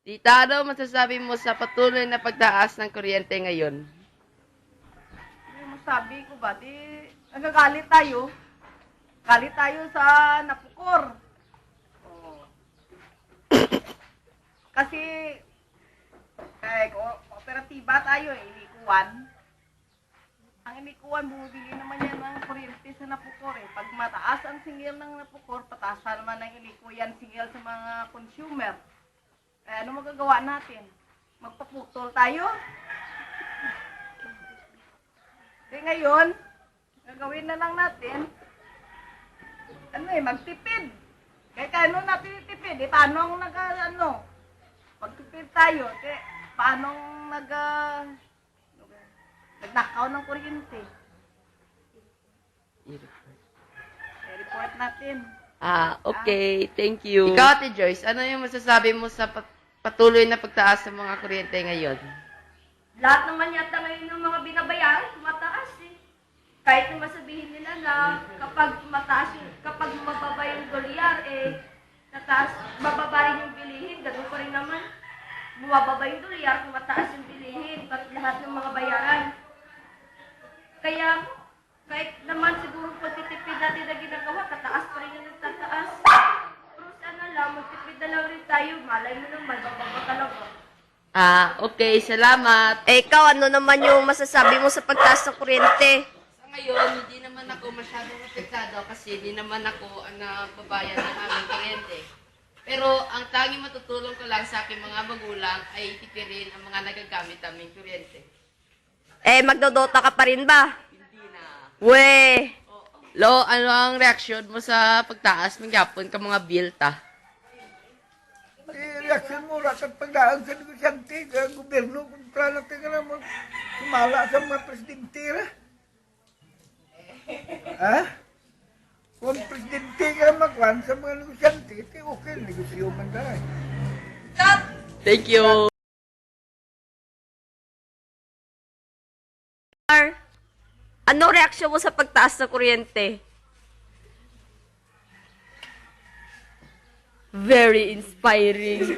Tita, ano masasabi mo sa patuloy na pagtaas ng kuryente ngayon? Yung masabi ko ba, di nagagalit tayo. Galit tayo sa napukor. Oh. Kasi, kooperatiba tayo eh, inikuan. Ang inikuan, bumibili naman yan ng kuryente sa napukor eh. Pag mataas ang singil ng napukor, pataasa naman ang inikuyan singil sa mga consumer. Eh, ano magagawa natin? Magpaputol tayo? Di ngayon, gagawin na lang natin, magtipid. Kaya kano natin itipid? Paano ang magtipid tayo? Paano nagnakaw ng kuryente? I-report natin. Okay. Thank you. Ikaw, Ate Joyce, ano yung masasabi mo sa patuloy na pagtaas ng mga kuryente ngayon? Lahat naman yata ngayon ng mga binabayaran, tumataas eh. Kahit yung masabihin nila na kapag mababa yung dolyar, bababa rin yung bilihin, ganun pa rin naman. Bumababa yung dolyar, tumataas yung bilihin, pati lahat ng mga bayaran. Kaya, kahit naman siguro pagtitipid natin na ginagawa, kataas pa rin yung nagtataas. Pero sana lang, magtipid na lang rin tayo, malay mo naman, bababa talaga. Okay. Salamat. Ikaw, ano naman yung masasabi mo sa pagtaas ng kuryente? Sa ngayon, hindi naman ako masyadong apektado kasi hindi naman ako ang nababayan ng aming kuryente. Pero ang tanging matutulong ko lang sa aking mga magulang ay tipirin ang mga nagagamit aming kuryente. Magdodota ka pa rin ba? Hindi na. We! Lo, ano ang reaksyon mo sa pagtaas ng yapon ka mga bill ta? Reaksyon mo rat at pagdaan sa negosyante, ang gobyerno, kung natin ka naman sumala sa mga presidente na. Ha? Kung presidente ka magwan sa mga negosyante, okay, negosyo man dahil. Thank you. Ano reaksyon mo sa pagtaas ng kuryente? Very inspiring.